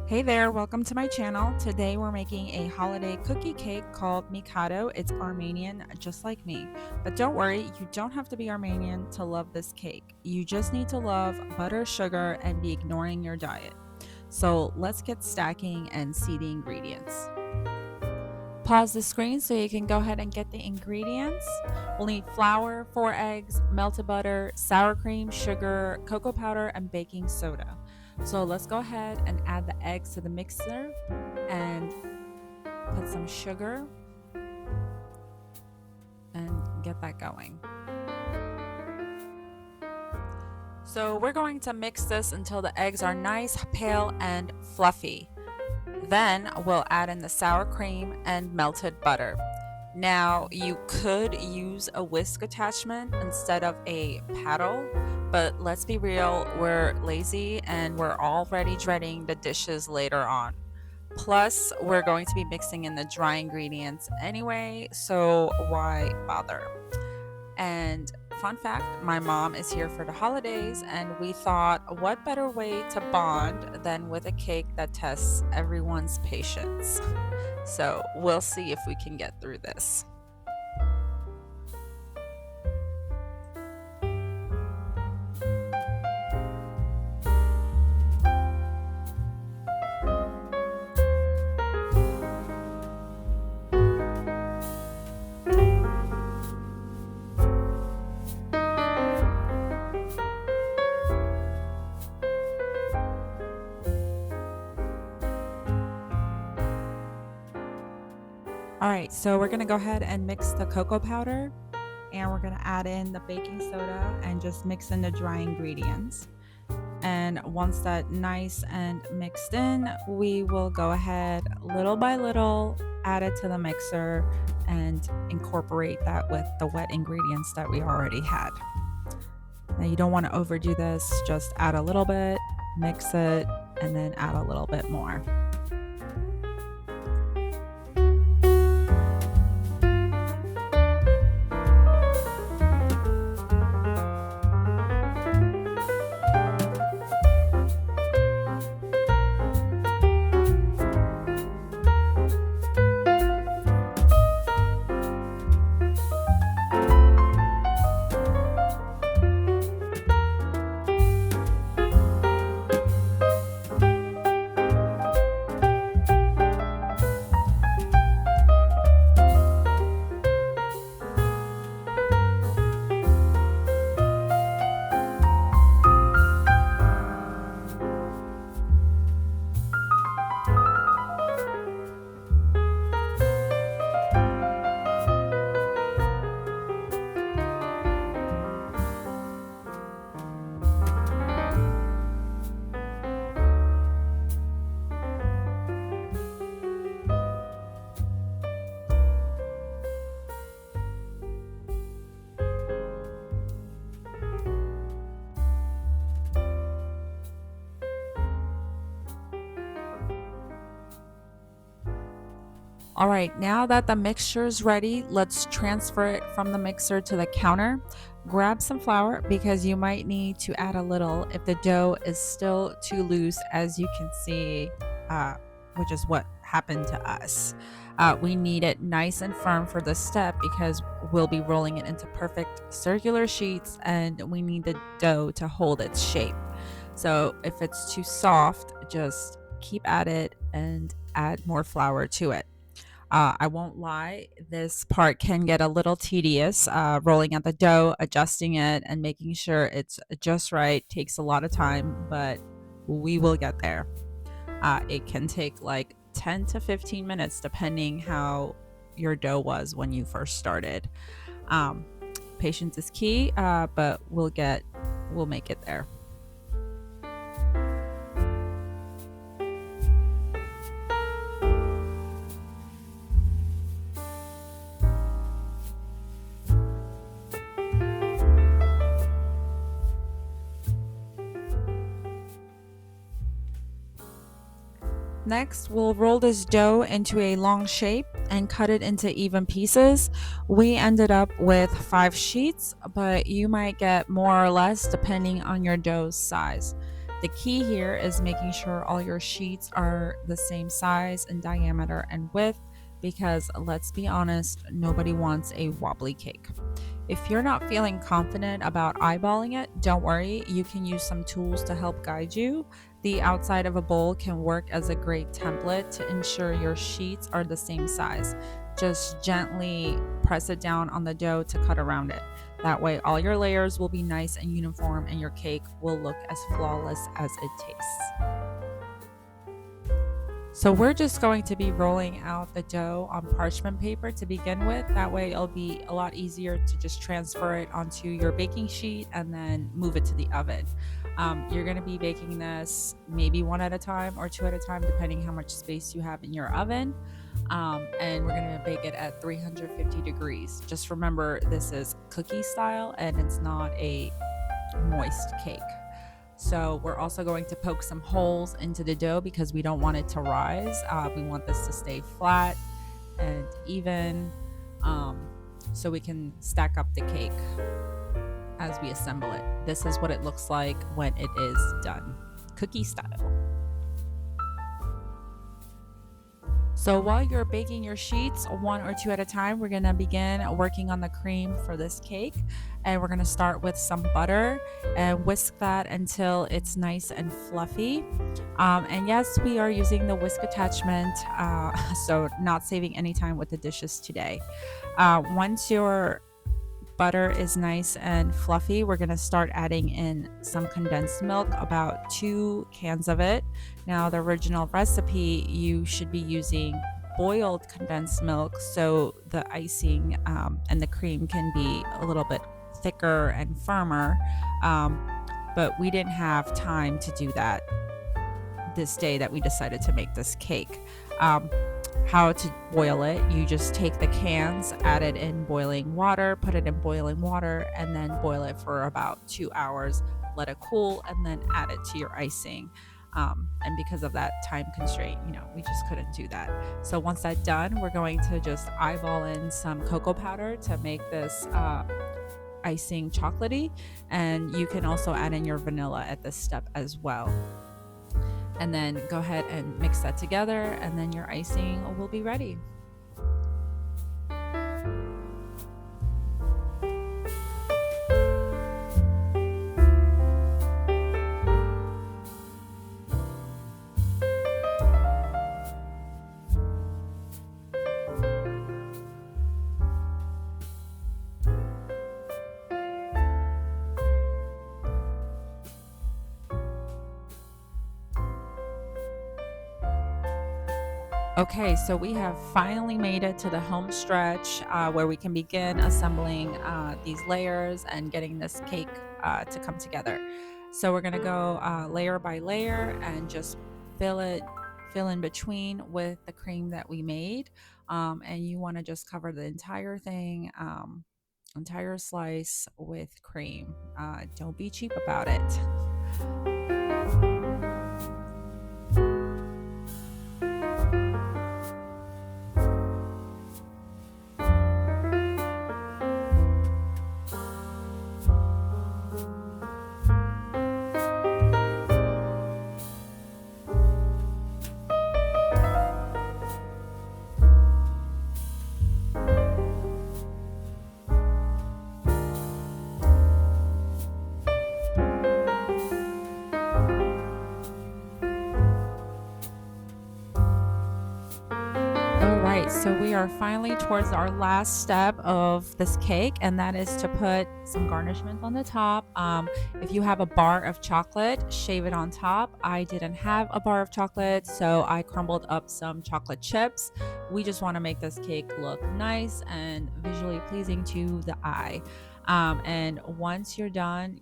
Hey there, welcome to my channel. Today we're making a holiday cookie cake called Mikado. It's Armenian, just like me. But don't worry, you don't have to be Armenian to love this cake. You just need to love butter, sugar, and be ignoring your diet. So let's get stacking and see the ingredients. Pause the screen so you can go ahead and get the ingredients. We'll need flour, 4 eggs, melted butter, sour cream, sugar, cocoa powder, and baking soda. So let's go ahead and add the eggs to the mixer and put some sugar and get that going. So we're going to mix this until the eggs are nice, pale, and fluffy. Then we'll add in the sour cream and melted butter. Now you could use a whisk attachment instead of a paddle, but let's be real, we're lazy and we're already dreading the dishes later on. Plus, we're going to be mixing in the dry ingredients anyway, so why bother? And fun fact, my mom is here for the holidays, and we thought, what better way to bond than with a cake that tests everyone's patience? So we'll see if we can get through this. All right, so we're gonna go ahead and mix the cocoa powder, and we're gonna add in the baking soda and just mix in the dry ingredients. And once that's nice and mixed in, we will go ahead little by little, add it to the mixer and incorporate that with the wet ingredients that we already had. Now you don't want to overdo this, just add a little bit, mix it, and then add a little bit more. All right, now that the mixture is ready, let's transfer it from the mixer to the counter. Grab some flour because you might need to add a little if the dough is still too loose, as you can see, which is what happened to us. We need it nice and firm for this step because we'll be rolling it into perfect circular sheets, and we need the dough to hold its shape. So if it's too soft, just keep at it and add more flour to it. I won't lie, this part can get a little tedious. Rolling out the dough, adjusting it, and making sure it's just right takes a lot of time, but we will get there. It can take like 10 to 15 minutes depending how your dough was when you first started. Patience is key, but we'll make it there. Next, we'll roll this dough into a long shape and cut it into even pieces. We ended up with 5 sheets, but you might get more or less depending on your dough's size. The key here is making sure all your sheets are the same size and diameter and width, because let's be honest, nobody wants a wobbly cake. If you're not feeling confident about eyeballing it, don't worry, you can use some tools to help guide you. The outside of a bowl can work as a great template to ensure your sheets are the same size. Just gently press it down on the dough to cut around it. That way, all your layers will be nice and uniform and your cake will look as flawless as it tastes. So we're just going to be rolling out the dough on parchment paper to begin with. That way it'll be a lot easier to just transfer it onto your baking sheet and then move it to the oven. You're going to be baking this maybe one at a time or two at a time, depending how much space you have in your oven. And we're going to bake it at 350 degrees. Just remember, this is cookie style and it's not a moist cake. So we're also going to poke some holes into the dough because we don't want it to rise. We want this to stay flat and even, so we can stack up the cake as we assemble it. This is what it looks like when it is done, cookie style. So while you're baking your sheets one or two at a time, we're gonna begin working on the cream for this cake. And we're gonna start with some butter and whisk that until it's nice and fluffy. And yes, we are using the whisk attachment, so not saving any time with the dishes today. Once your butter is nice and fluffy, we're going to start adding in some condensed milk, about 2 cans of it. Now, the original recipe, you should be using boiled condensed milk so the icing and the cream can be a little bit thicker and firmer, but we didn't have time to do that this day that we decided to make this cake. How to boil it: you just take the cans, add it in boiling water, put it in boiling water, and then boil it for about 2 hours, let it cool, and then add it to your icing. And because of that time constraint, we just couldn't do that. So once that's done, we're going to just eyeball in some cocoa powder to make this icing chocolatey, and you can also add in your vanilla at this step as well. And then go ahead and mix that together, and then your icing will be ready. Okay, so we have finally made it to the home stretch where we can begin assembling these layers and getting this cake to come together. So we're gonna go layer by layer and just fill in between with the cream that we made. And you wanna just cover the entire thing, entire slice with cream. Don't be cheap about it. So we are finally towards our last step of this cake, and that is to put some garnishment on the top. If you have a bar of chocolate, shave it on top. I didn't have a bar of chocolate, so I crumbled up some chocolate chips. We just want to make this cake look nice and visually pleasing to the eye. And once you're done,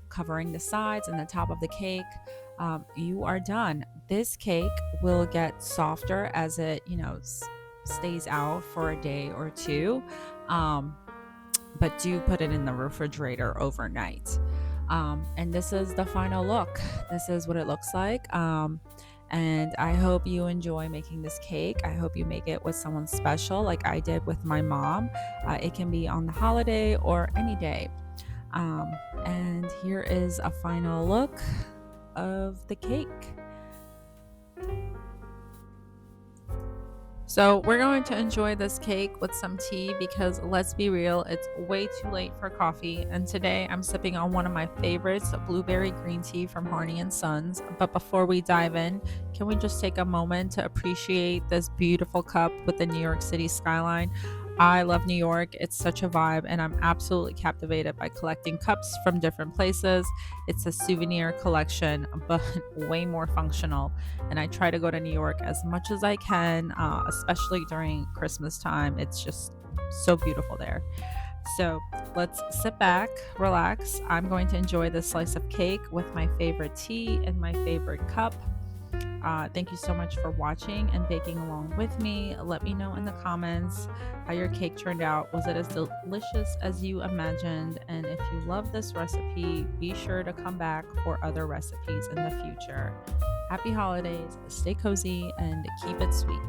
covering the sides and the top of the cake, you are done. This cake will get softer as it, stays out for a day or two, but do put it in the refrigerator overnight. And this is the final look. This is what it looks like. And I hope you enjoy making this cake. I hope you make it with someone special like I did with my mom. It can be on the holiday or any day. And here is a final look. of the cake. So we're going to enjoy this cake with some tea because let's be real, it's way too late for coffee. And today I'm sipping on one of my favorites, blueberry green tea from Harney and Sons. But before we dive in, can we just take a moment to appreciate this beautiful cup with the New York City skyline? I love New York. It's such a vibe, and I'm absolutely captivated by collecting cups from different places. It's a souvenir collection, but way more functional. And I try to go to New York as much as I can, especially during Christmas time. It's just so beautiful there. So let's sit back, relax. I'm going to enjoy this slice of cake with my favorite tea and my favorite cup. Thank you so much for watching and baking along with me. Let me know in the comments how your cake turned out. Was it as delicious as you imagined? And if you love this recipe, be sure to come back for other recipes in the future. Happy holidays, stay cozy, and keep it sweet.